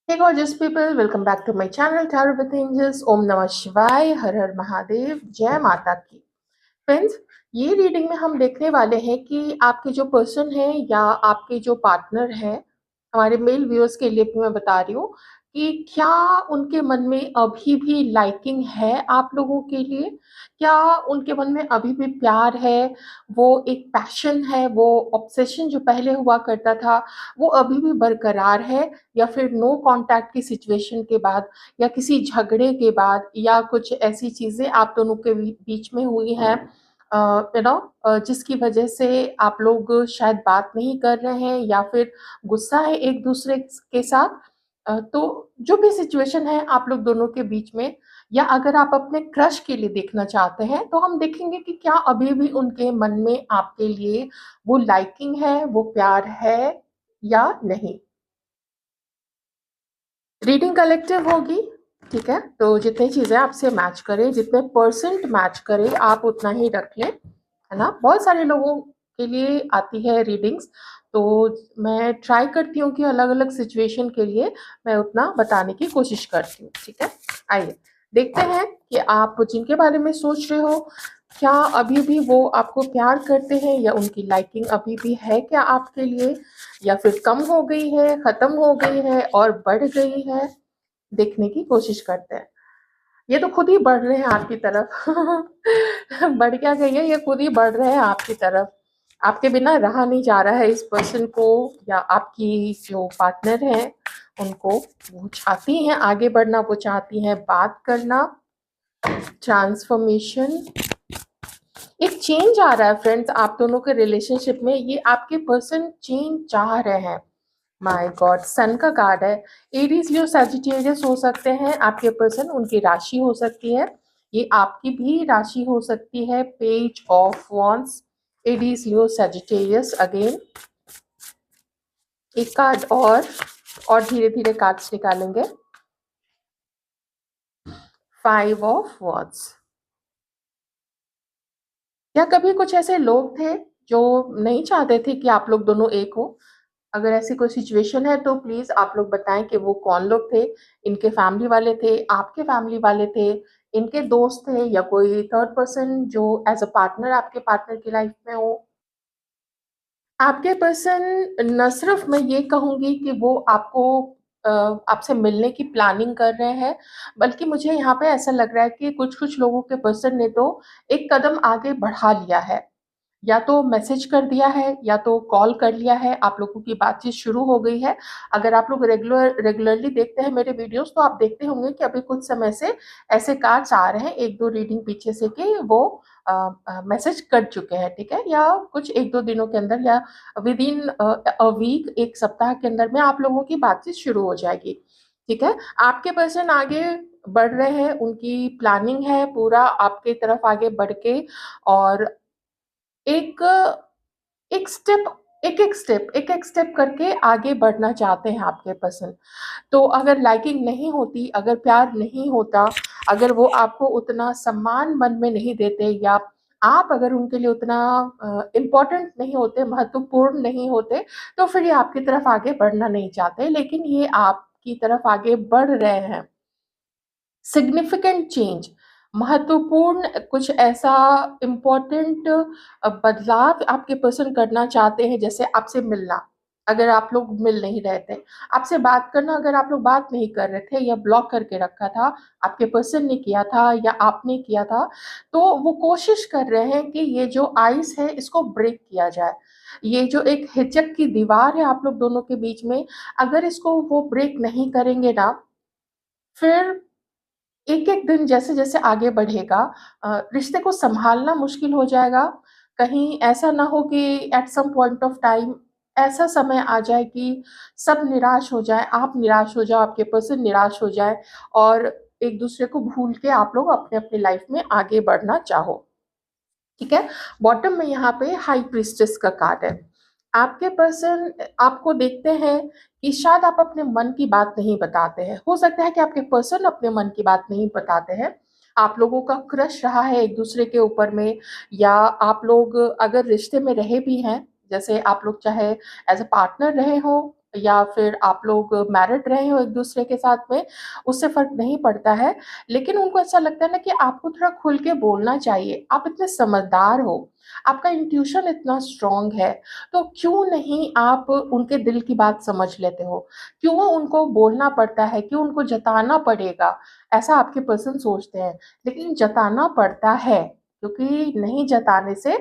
Hey gorgeous people, welcome back to my channel Tarot with Angels. ओम नमः शिवाय, हर हर महादेव, जय माता की। फ्रेंड्स, ये रीडिंग में हम देखने वाले हैं कि आपके जो पर्सन है या आपके जो पार्टनर है, हमारे मेल व्यूअर्स के लिए भी मैं बता रही हूँ कि क्या उनके मन में अभी भी लाइकिंग है आप लोगों के लिए? क्या उनके मन में अभी भी प्यार है? वो एक पैशन है, वो ऑब्सेशन जो पहले हुआ करता था, वो अभी भी बरकरार है? या फिर नो कॉन्टैक्ट की सिचुएशन के बाद या किसी झगड़े के बाद या कुछ ऐसी चीज़ें आप दोनों के बीच में हुई हैं जिसकी वजह से आप लोग शायद बात नहीं कर रहे हैं या फिर गुस्सा है एक दूसरे के साथ। तो जो भी सिचुएशन है आप लोग दोनों के बीच में, या अगर आप अपने क्रश के लिए देखना चाहते हैं तो हम देखेंगे कि क्या अभी भी उनके मन में आपके लिए वो लाइकिंग है, वो प्यार है या नहीं। रीडिंग कलेक्टिव होगी, ठीक है? तो जितनी चीज़ें आपसे मैच करें, जितने परसेंट मैच करें, आप उतना ही रख लें, है ना? बहुत सारे लोगों के लिए आती है रीडिंग्स, तो मैं ट्राई करती हूँ कि अलग-अलग सिचुएशन के लिए मैं उतना बताने की कोशिश करती हूँ, ठीक है? आइए, देखते हैं कि आप जिनके बारे में सोच रहे हो, क्या अभी भी वो आपको प्यार करते हैं या उनकी लाइकिंग अभी भी है क्या आपके लिए? या फिर कम हो गई है, खत्म हो गई है और बढ़ गई है? देखने की कोशिश करते हैं। ये तो खुद ही बढ़ रहे हैं आपकी तरफ। बढ़ क्या गई है, ये खुद ही बढ़ रहे हैं आपकी तरफ। आपके बिना रहा नहीं जा रहा है इस पर्सन को, या आपकी जो पार्टनर है उनको। वो चाहती हैं आगे बढ़ना, वो चाहती हैं बात करना, ट्रांसफॉर्मेशन। एक चेंज आ रहा है फ्रेंड्स आप दोनों के रिलेशनशिप में। ये आपके पर्सन चेंज चाह रहे हैं। माय गॉड, सन का कार्ड है। एरीज लियो सैजिटेरियस हो सकते हैं आपके पर्सन, उनकी राशि हो सकती है, ये आपकी भी राशि हो सकती है। Page of wands, Aries Leo Sagittarius again. एक कार्ड और धीरे धीरे कार्ड्स निकालेंगे। Five of wands. क्या कभी कुछ ऐसे लोग थे जो नहीं चाहते थे कि आप लोग दोनों एक हो? अगर ऐसी कोई सिचुएशन है तो प्लीज आप लोग बताएं कि वो कौन लोग थे। इनके फैमिली वाले थे, आपके फैमिली वाले थे, इनके दोस्त थे, या कोई थर्ड पर्सन जो एज अ पार्टनर आपके पार्टनर की लाइफ में हो। आपके पर्सन, न सिर्फ मैं ये कहूंगी कि वो आपको आपसे मिलने की प्लानिंग कर रहे हैं, बल्कि मुझे यहाँ पे ऐसा लग रहा है कि कुछ कुछ लोगों के पर्सन ने तो एक कदम आगे बढ़ा लिया है। या तो मैसेज कर दिया है या तो कॉल कर लिया है, आप लोगों की बातचीत शुरू हो गई है। अगर आप लोग रेगुलरली देखते हैं मेरे वीडियोस तो आप देखते होंगे कि अभी कुछ समय से ऐसे कार्ड्स आ रहे हैं, एक दो रीडिंग पीछे से कि वो मैसेज कर चुके हैं, ठीक है? या कुछ एक दो दिनों के अंदर या विद इन अ वीक, एक सप्ताह के अंदर में आप लोगों की बातचीत शुरू हो जाएगी, ठीक है? आपके पर्सन आगे बढ़ रहे हैं, उनकी प्लानिंग है पूरा आपके तरफ आगे बढ़ के, और एक एक एक स्टेप करके आगे बढ़ना चाहते हैं आपके पर्सन। तो अगर लाइकिंग नहीं होती, अगर प्यार नहीं होता, अगर वो आपको उतना सम्मान मन में नहीं देते, या आप अगर उनके लिए उतना इम्पोर्टेंट नहीं होते, महत्वपूर्ण नहीं होते, तो फिर ये आपकी तरफ आगे बढ़ना नहीं चाहते। लेकिन ये आपकी तरफ आगे बढ़ रहे हैं। सिग्निफिकेंट चेंज, महत्वपूर्ण कुछ ऐसा इम्पोर्टेंट बदलाव आपके पर्सन करना चाहते हैं, जैसे आपसे मिलना, अगर आप लोग मिल नहीं रहे थे, आपसे बात करना, अगर आप लोग बात नहीं कर रहे थे या ब्लॉक करके रखा था, आपके पर्सन ने किया था या आपने किया था, तो वो कोशिश कर रहे हैं कि ये जो आइस है इसको ब्रेक किया जाए। ये जो एक हिचक की दीवार है आप लोग दोनों के बीच में, अगर इसको वो ब्रेक नहीं करेंगे ना, फिर एक-एक दिन जैसे-जैसे आगे बढ़ेगा, रिश्ते को सँभालना मुश्किल हो जाएगा। कहीं ऐसा ना हो कि at some point of time ऐसा समय आ जाए कि सब निराश हो जाएँ, आप निराश हो जाओ, आपके पर्सन निराश हो जाए, और एक-दूसरे को भूल के आप लोग अपने-अपने लाइफ़ में आगे बढ़ना चाहो। ठीक है? बॉटम में यहाँ पे हाई प्रीस्टेस का कार्ड है। आपके पर्सन आपको देखते हैं कि शायद आप अपने मन की बात नहीं बताते हैं। हो सकता है कि आपके पर्सन अपने मन की बात नहीं बताते हैं। आप लोगों का क्रश रहा है एक-दूसरे के ऊपर में, या आप लोग अगर रिश्ते में रहे भी हैं, जैसे आप लोग चाहे एज़ अ पार्टनर रहे हों या फिर आप लोग मैरिड रहे हो एक दूसरे के साथ में, उससे फर्क नहीं पड़ता है। लेकिन उनको ऐसा लगता है ना कि आपको थोड़ा खुल के बोलना चाहिए, आप इतने समझदार हो, आपका इंट्यूशन इतना स्ट्रांग है, तो क्यों नहीं आप उनके दिल की बात समझ लेते हो? क्यों उनको बोलना पड़ता है, क्यों उनको जताना पड़ेगा? ऐसा आपके पर्सन सोचते हैं। लेकिन जताना पड़ता है, क्योंकि नहीं जताने से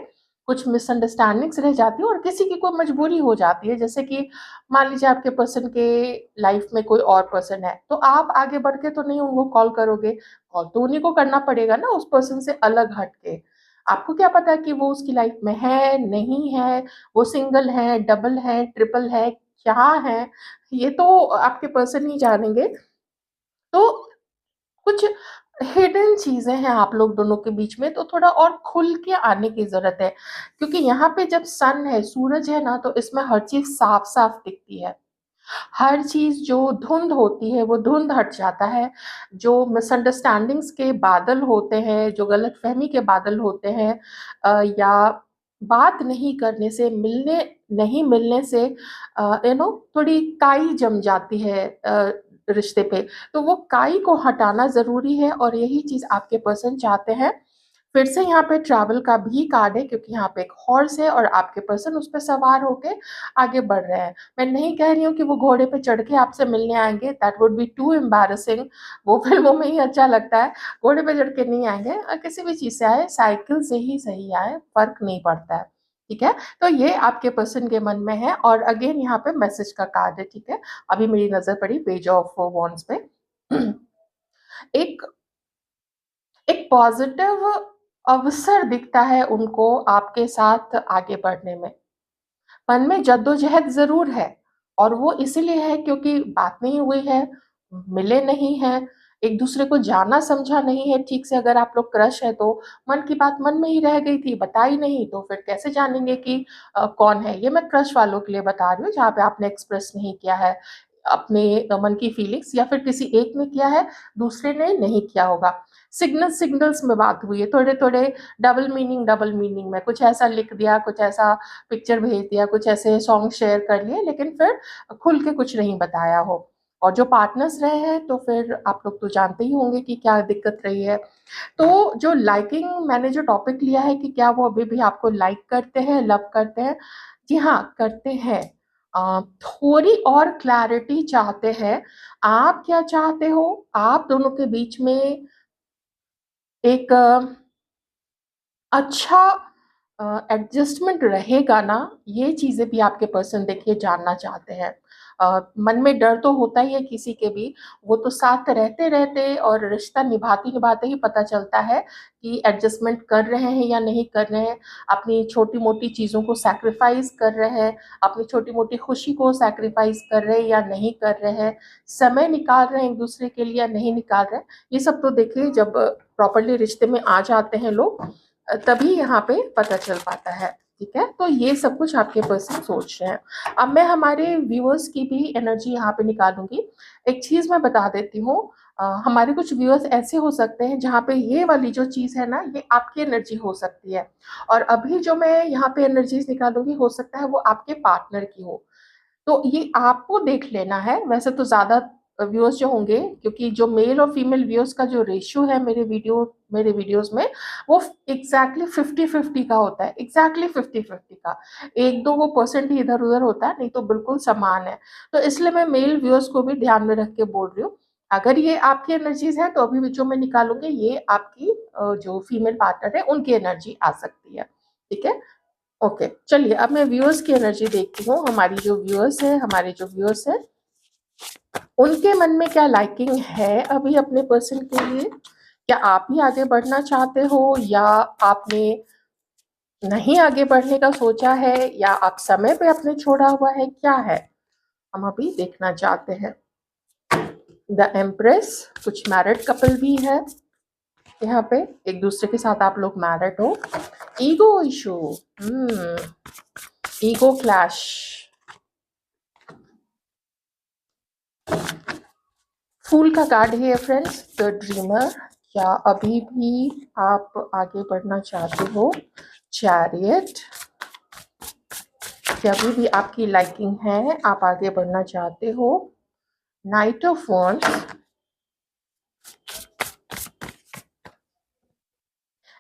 कुछ मिसअंडरस्टैंडिंग्स रह जाती है और किसी की कोई मजबूरी हो जाती है। जैसे कि मान लीजिए आपके पर्सन के लाइफ में कोई और पर्सन है, तो आप आगे बढ़ के तो नहीं उनको कॉल करोगे, कॉल तो उन्हीं को करना पड़ेगा ना उस पर्सन से अलग हट के। आपको क्या पता कि वो उसकी लाइफ में है, नहीं है, वो सिंगल है, डबल है, ट्रिपल है, क्या है, ये तो आपके पर्सन ही जानेंगे। तो कुछ हिडन चीजें हैं आप लोग दोनों के बीच में, तो थोड़ा और खुल के आने की जरूरत है, क्योंकि यहाँ पे जब सन है, सूरज है ना, तो इसमें हर चीज साफ साफ दिखती है। हर चीज जो धुंध होती है वो धुंध हट जाता है। जो मिसअंडरस्टैंडिंग्स के बादल होते हैं, जो गलतफहमी के बादल होते हैं, या बात नहीं करने से, मिलने नहीं मिलने से थोड़ी काई जम जाती है रिश्ते पे। तो वो काई को हटाना जरूरी है, और यही चीज आपके पर्सन चाहते हैं। फिर से यहाँ पे ट्रैवल का भी कार्ड है, क्योंकि यहाँ पे एक हॉर्स है और आपके पर्सन उस पर सवार होके आगे बढ़ रहे हैं। मैं नहीं कह रही हूँ कि वो घोड़े पे चढ़ के आपसे मिलने आएंगे, that would be too embarrassing. वो फिल्मों में ही अच्छा लगता है। घोड़े पे चढ़ के नहीं आएंगे, किसी भी चीज से आए, साइकिल से ही सही आए, फर्क नहीं पड़ता है। ठीक है, तो ये आपके पर्सन के मन में है। और अगेन यहाँ पे मैसेज का कार्ड है। ठीक है, अभी मेरी नजर पड़ी पेज ऑफ वॉन्ड्स पे। एक एक पॉजिटिव अवसर दिखता है उनको आपके साथ आगे बढ़ने में। मन में जद्दोजहद जरूर है, और वो इसीलिए है क्योंकि बात नहीं हुई है, मिले नहीं है, एक दूसरे को जाना समझा नहीं है ठीक से। अगर आप लोग क्रश है तो मन की बात मन में ही रह गई थी, बताई नहीं, तो फिर कैसे जानेंगे कि कौन है? ये मैं क्रश वालों के लिए बता रही हूँ, जहाँ पे आपने एक्सप्रेस नहीं किया है अपने मन की फीलिंग्स, या फिर किसी एक ने किया है, दूसरे ने नहीं किया होगा। सिग्नल्स में बात हुई है, थोड़े थोड़े डबल मीनिंग में कुछ ऐसा लिख दिया, कुछ ऐसा पिक्चर भेज दिया, कुछ ऐसे सॉन्ग शेयर कर लिए, लेकिन फिर खुल के कुछ नहीं बताया हो। और जो पार्टनर्स रहे हैं, तो फिर आप लोग तो जानते ही होंगे कि क्या दिक्कत रही है। तो जो लाइकिंग, मैंने जो टॉपिक लिया है कि क्या वो अभी भी आपको लाइक करते हैं, लव करते हैं, जी हाँ करते हैं। थोड़ी और क्लैरिटी चाहते हैं। आप क्या चाहते हो? आप दोनों के बीच में एक अच्छा एडजस्टमेंट रहेगा ना, ये चीजें भी आपके पर्सन देखिए जानना चाहते हैं। मन में डर तो होता ही है किसी के भी, वो तो साथ रहते रहते और रिश्ता निभाते निभाते ही पता चलता है कि एडजस्टमेंट कर रहे हैं या नहीं कर रहे हैं, अपनी छोटी मोटी चीज़ों को सैक्रिफाइस कर रहे हैं, अपनी छोटी मोटी खुशी को सैक्रिफाइस कर रहे हैं या नहीं कर रहे हैं, समय निकाल रहे हैं एक दूसरे के लिए या नहीं निकाल रहे हैं। ये सब तो देखिए जब प्रॉपरली रिश्ते में आ जाते हैं लोग, तभी यहाँ पे पता चल पाता है। ठीक है, तो ये सब कुछ आपके पर्सन सोच रहे हैं। अब मैं हमारे व्यूअर्स की भी एनर्जी यहाँ पे निकालूंगी। एक चीज मैं बता देती हूँ, हमारे कुछ व्यूअर्स ऐसे हो सकते हैं जहाँ पे ये वाली जो चीज है ना, ये आपकी एनर्जी हो सकती है। और अभी जो मैं यहाँ पे एनर्जीज निकालूंगी, हो सकता है वो आपके पार्टनर की हो। तो ये आपको देख लेना है। वैसे तो ज्यादा व्यूअर्स जो होंगे, क्योंकि जो मेल और फीमेल व्यूअर्स का जो रेशियो है मेरे वीडियोस में, वो एग्जैक्टली 50-50 का होता है, एग्जैक्टली 50-50 का। एक दो वो परसेंट ही इधर उधर होता है, नहीं तो बिल्कुल समान है। तो इसलिए मैं मेल व्यूअर्स को भी ध्यान में रख के बोल रही हूँ। अगर ये आपकी एनर्जीज है, तो अभी भी जो मैं निकालूंगी ये आपकी जो फीमेल पार्टनर है उनकी एनर्जी आ सकती है। ठीक है, ओके, चलिए अब मैं व्यूअर्स की एनर्जी देखती हूँ। हमारे जो व्यूअर्स है, उनके मन में क्या लाइकिंग है अभी अपने पर्सन के लिए? क्या आप ही आगे बढ़ना चाहते हो, या आपने नहीं आगे बढ़ने का सोचा है, या आप समय पे अपने छोड़ा हुआ है, क्या है? हम अभी देखना चाहते हैं। द एम्प्रेस, कुछ मैरिड कपल भी है यहाँ पे, एक दूसरे के साथ आप लोग मैरिड हो। ईगो इशू, ईगो क्लैश, फूल का कार्ड है फ्रेंड्स, द ड्रीमर। क्या अभी भी आप आगे बढ़ना चाहते हो? चैरियट, कि अभी भी आपकी लाइकिंग है, आप आगे बढ़ना चाहते हो। Night of wands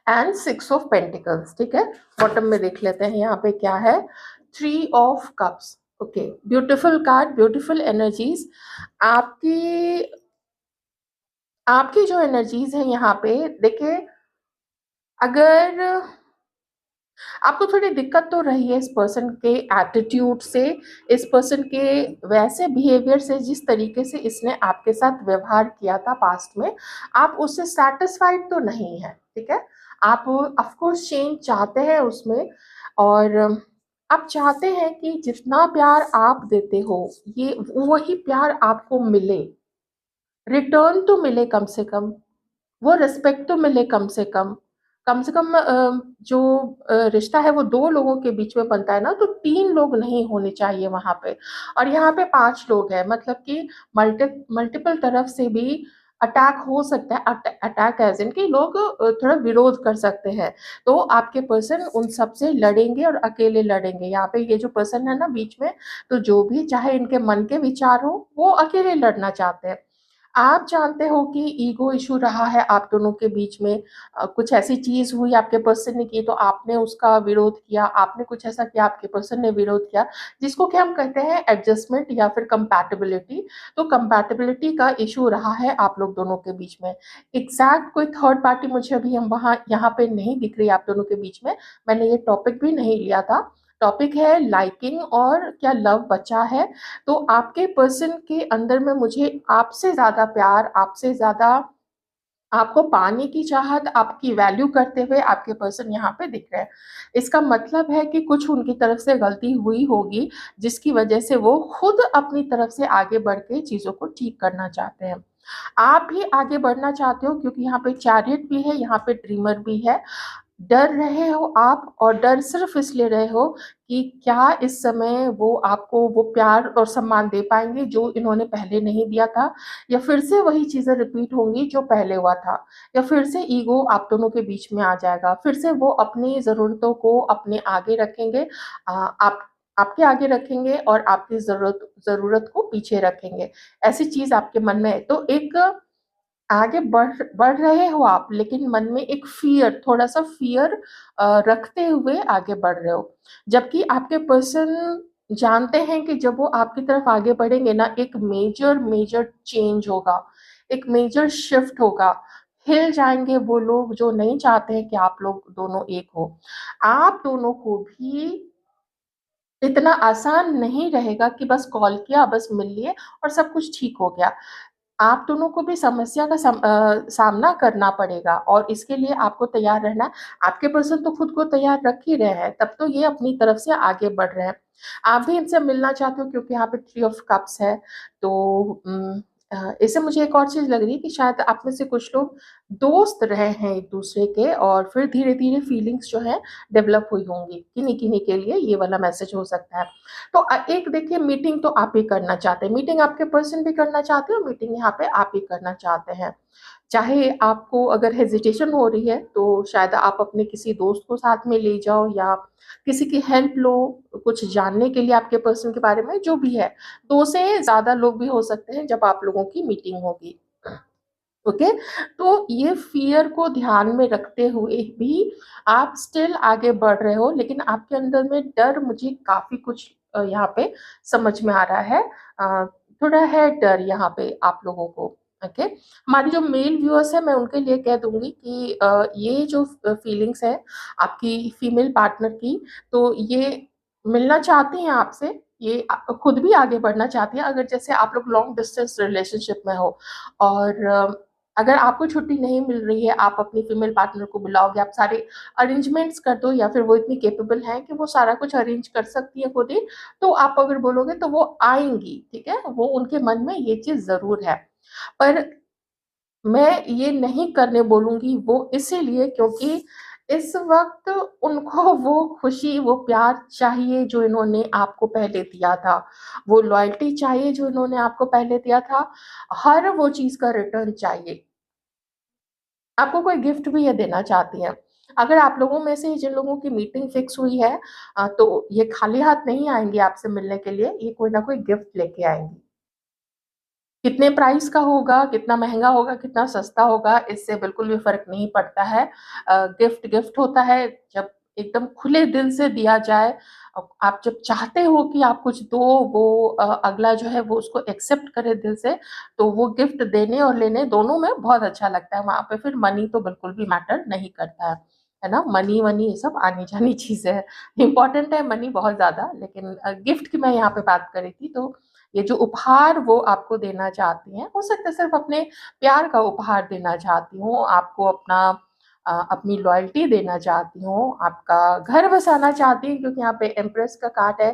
and 6 of pentacles, ठीक है। बॉटम में देख लेते हैं यहाँ पे क्या है। 3 of cups, okay, beautiful card, beautiful energies. आपकी आपकी जो एनर्जीज है यहाँ पे देखिए, अगर आपको थोड़ी दिक्कत तो रही है इस पर्सन के एटीट्यूड से, इस पर्सन के वैसे बिहेवियर से, जिस तरीके से इसने आपके साथ व्यवहार किया था पास्ट में, आप उससे सेटिस्फाइड तो नहीं है, ठीक है। आप ऑफ कोर्स चेंज चाहते हैं उसमें, और आप चाहते हैं कि जितना प्यार आप देते हो ये वही प्यार आपको मिले, रिटर्न तो मिले कम से कम, वो रिस्पेक्ट तो मिले कम से कम जो रिश्ता है वो 2 लोगों के बीच में बनता है ना, तो 3 लोग नहीं होने चाहिए वहाँ पे। और यहाँ पे 5 लोग हैं, मतलब कि मल्टीपल तरफ से भी अटैक हो सकता है। अटैक एज़ इन कि लोग थोड़ा विरोध कर सकते हैं। तो आपके पर्सन उन सब से लड़ेंगे और अकेले लड़ेंगे। यहाँ पे ये जो पर्सन है ना बीच में, तो जो भी चाहे इनके मन के विचार हो, वो अकेले लड़ना चाहते हैं। आप जानते हो कि ईगो इशू रहा है आप दोनों के बीच में, कुछ ऐसी चीज़ हुई आपके पर्सन ने की तो आपने उसका विरोध किया, आपने कुछ ऐसा किया आपके पर्सन ने विरोध किया, जिसको कि हम कहते हैं एडजस्टमेंट या फिर कंपैटिबिलिटी। तो कंपैटिबिलिटी का इशू रहा है आप लोग दोनों के बीच में। एग्जैक्ट कोई थर्ड पार्टी मुझे अभी हम वहाँ यहाँ पे नहीं दिख रही आप दोनों के बीच में। मैंने ये टॉपिक भी नहीं लिया था। टॉपिक है लाइकिंग और क्या लव बचा है। तो आपके पर्सन के अंदर में मुझे आपसे ज़्यादा प्यार, आपसे ज़्यादा आपको पाने की चाहत, आपकी वैल्यू करते हुए आपके पर्सन यहाँ पे दिख रहे हैं। इसका मतलब है कि कुछ उनकी तरफ से गलती हुई होगी, जिसकी वजह से वो खुद अपनी तरफ से आगे बढ़ के चीज़ों को ठीक करना चाहते हैं। आप भी आगे बढ़ना चाहते हो, क्योंकि यहाँ पे चैरियट भी है, यहाँ पे ड्रीमर भी है। डर रहे हो आप, और डर सिर्फ इसलिए रहे हो कि क्या इस समय वो आपको वो प्यार और सम्मान दे पाएंगे जो इन्होंने पहले नहीं दिया था, या फिर से वही चीजें रिपीट होंगी जो पहले हुआ था, या फिर से ईगो आप दोनों के बीच में आ जाएगा, फिर से वो अपनी जरूरतों को अपने आगे रखेंगे, आप आपके आगे रखेंगे और आपकी जरूरत को पीछे रखेंगे। ऐसी चीज आपके मन में है, तो एक आगे बढ़ रहे हो आप, लेकिन मन में एक फियर, थोड़ा सा फियर रखते हुए आगे बढ़ रहे हो। जबकि आपके पर्सन जानते हैं कि जब वो आपकी तरफ आगे बढ़ेंगे ना, एक मेजर मेजर चेंज होगा, एक मेजर शिफ्ट होगा। हिल जाएंगे वो लोग जो नहीं चाहते हैं कि आप लोग दोनों एक हो। आप दोनों को भी इतना आसान नहीं रहेगा कि बस कॉल किया, बस मिल लिए और सब कुछ ठीक हो गया। आप दोनों को भी समस्या का सामना करना पड़ेगा, और इसके लिए आपको तैयार रहना है। आपके पर्सन तो खुद को तैयार रख ही रहे हैं, तब तो ये अपनी तरफ से आगे बढ़ रहे हैं। आप भी इनसे मिलना चाहते हो, क्योंकि यहाँ पे 3 ऑफ कप्स है। तो इससे मुझे एक और चीज़ लग रही है कि शायद आप में से कुछ लोग दोस्त रहे हैं एक दूसरे के, और फिर धीरे-धीरे फीलिंग्स जो है डेवलप हुई होंगी किन्हीं-किन्हीं के लिए, ये वाला मैसेज हो सकता है। तो एक देखिए, मीटिंग तो आप ही करना चाहते हैं, मीटिंग आपके पर्सन भी करना चाहते हो, मीटिंग यहाँ पे आप ही करना चाहते हैं। चाहे आपको अगर हेजिटेशन हो रही है तो शायद आप अपने किसी दोस्त को साथ में ले जाओ, या किसी की हेल्प लो कुछ जानने के लिए आपके पर्सन के बारे में, जो भी है। 2 से ज़्यादा लोग भी हो सकते हैं जब आप लोगों की मीटिंग होगी। ओके, तो ये फियर को ध्यान में रखते हुए भी आप स्टिल आगे बढ़ रहे हो, लेकिन आपके अंदर में डर मुझे काफ़ी कुछ यहाँ पे समझ में आ रहा है। थोड़ा है डर यहाँ पे आप लोगों को। ओके, हमारी जो मेल व्यूअर्स है मैं उनके लिए कह दूंगी कि ये जो फीलिंग्स है आपकी फीमेल पार्टनर की, तो ये मिलना चाहती हैं आपसे, ये खुद भी आगे बढ़ना चाहती हैं। अगर जैसे आप लोग लॉन्ग डिस्टेंस रिलेशनशिप में हो, और अगर आपको छुट्टी नहीं मिल रही है, आप अपनी फीमेल पार्टनर को बुलाओगे, आप सारे अरेंजमेंट्स कर दो, या फिर वो इतनी कैपेबल है कि वो सारा कुछ अरेंज कर सकती है खुद ही, तो आप अगर बोलोगे तो वो आएंगी, ठीक है। वो उनके मन में ये चीज जरूर है, पर मैं ये नहीं करने बोलूंगी, वो इसीलिए क्योंकि इस वक्त उनको वो खुशी, वो प्यार चाहिए जो इन्होंने आपको पहले दिया था, वो लॉयल्टी चाहिए जो इन्होंने आपको पहले दिया था, हर वो चीज का रिटर्न चाहिए। आपको कोई गिफ्ट भी ये देना चाहती हैं। अगर आप लोगों में से जिन लोगों की मीटिंग फिक्स हुई है तो ये खाली हाथ नहीं आएँगी आपसे मिलने के लिए, ये कोई ना कोई गिफ्ट लेके आएँगी। कितने प्राइस का होगा, कितना महँगा होगा, कितना सस्ता होगा, इससे बिल्कुल भी फ़र्क नहीं पड़ता है। गिफ्ट गिफ्ट होता है जब एकदम खुले दिल से दिया जाए। आप जब चाहते हो कि आप कुछ दो, वो अगला जो है वो उसको एक्सेप्ट करे दिल से, तो वो गिफ्ट देने और लेने दोनों में बहुत अच्छा लगता है। वहाँ पे फिर मनी तो बिल्कुल भी मैटर नहीं करता है ना? मनी-वनी ये सब आनी-जानी चीज़ें हैं। इम्पोर्टेंट है मनी बहुत ज़्यादा, लेकिन गिफ्ट की मैं यहाँ पे बात कर रही थी, तो ये जो उपहार वो आपको देना चाहती हैं, हो सकता है सिर्फ़ अपने प्यार का उपहार देना चाहती हों, आपको अपनी लॉयल्टी देना चाहती हों, आपका घर बसाना चाहती हैं क्योंकि यहाँ पे एम्प्रेस का कार्ड है,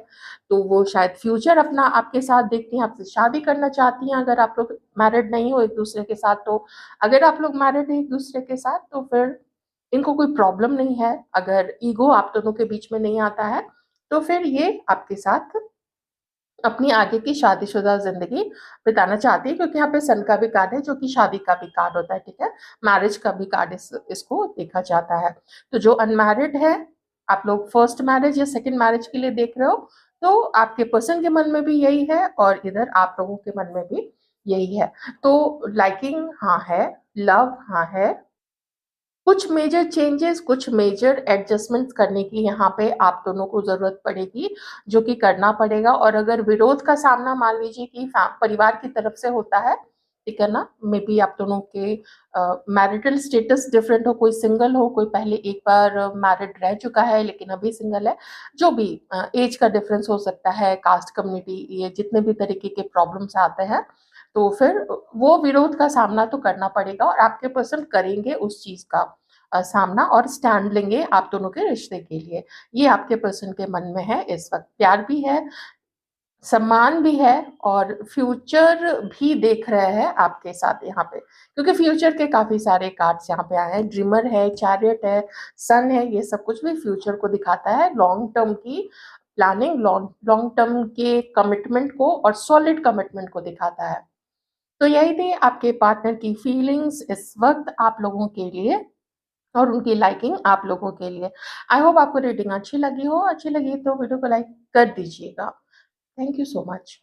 तो वो शायद फ्यूचर अपना आपके साथ देखती हैं, आपसे शादी करना चाहती हैं अगर आप लोग मैरिड नहीं हो एक-दूसरे के साथ तो। अगर आप लोग मैरिड हैं एक-दूसरे के साथ तो फिर इनको कोई प्रॉब्लम नहीं है, अगर ईगो आप दोनों के बीच में नहीं आता है, तो फिर ये आपके साथ अपनी आगे की शादीशुदा ज़िंदगी बिताना चाहती है क्योंकि यहाँ पे सन का भी कार्ड है जो कि शादी का भी कार्ड होता है, ठीक है? मैरिज का भी कार्ड इसको देखा जाता है। तो जो अनमैरिड है, आप लोग फर्स्ट मैरिज या सेकंड मैरिज के लिए देख रहे हो, तो आपके पर्सन के मन में भी यही है और इधर आप लोगों के मन में भी यही है। तो लाइकिंग हाँ है, लव हाँ है, कुछ मेजर चेंजेस, कुछ मेजर एडजस्टमेंट्स करने की यहाँ पे आप दोनों को ज़रूरत पड़ेगी, जो कि करना पड़ेगा और अगर विरोध का सामना मान लीजिए कि परिवार की तरफ से होता है, ठीक है ना? मेबी आप दोनों के मैरिटल स्टेटस डिफरेंट हो, कोई सिंगल हो, कोई पहले एक बार मैरिड रह चुका है लेकिन अभी सिंगल है, जो भी ऐज का डिफरेंस हो सकता है, कास्ट कम्युनिटी ये जितने भी तरीके के प्रॉब्लम्स आते हैं, तो फिर वो विरोध का सामना तो करना पड़ेगा और आपके पर्सन करेंगे उस चीज़ का सामना और स्टैंड लेंगे आप दोनों के रिश्ते के लिए। ये आपके पर्सन के मन में है इस वक़्त। प्यार भी है, सम्मान भी है और फ्यूचर भी देख रहे हैं आपके साथ यहाँ पे। क्योंकि फ्यूचर के काफ़ी सारे कार्ड्स यहाँ पे आए हैं। ड्रीमर है, चैरियट है, सन है, ये सब कुछ भी फ्यूचर को दिखाता है। लॉन्ग टर्म की प्लानिंग, लॉन्ग लॉन्ग टर्म के कमिटमेंट को और सॉलिड कमिटमेंट को दिखाता है। तो यही थी आपके पार्टनर की फीलिंग्स इस वक़्त आप लोगों के लिए और उनकी लाइकिंग आप लोगों के लिए। आई होप आपको रीडिंग अच्छी लगी हो, अच्छी लगी तो वीडियो को लाइक कर दीजिएगा। Thank you so much.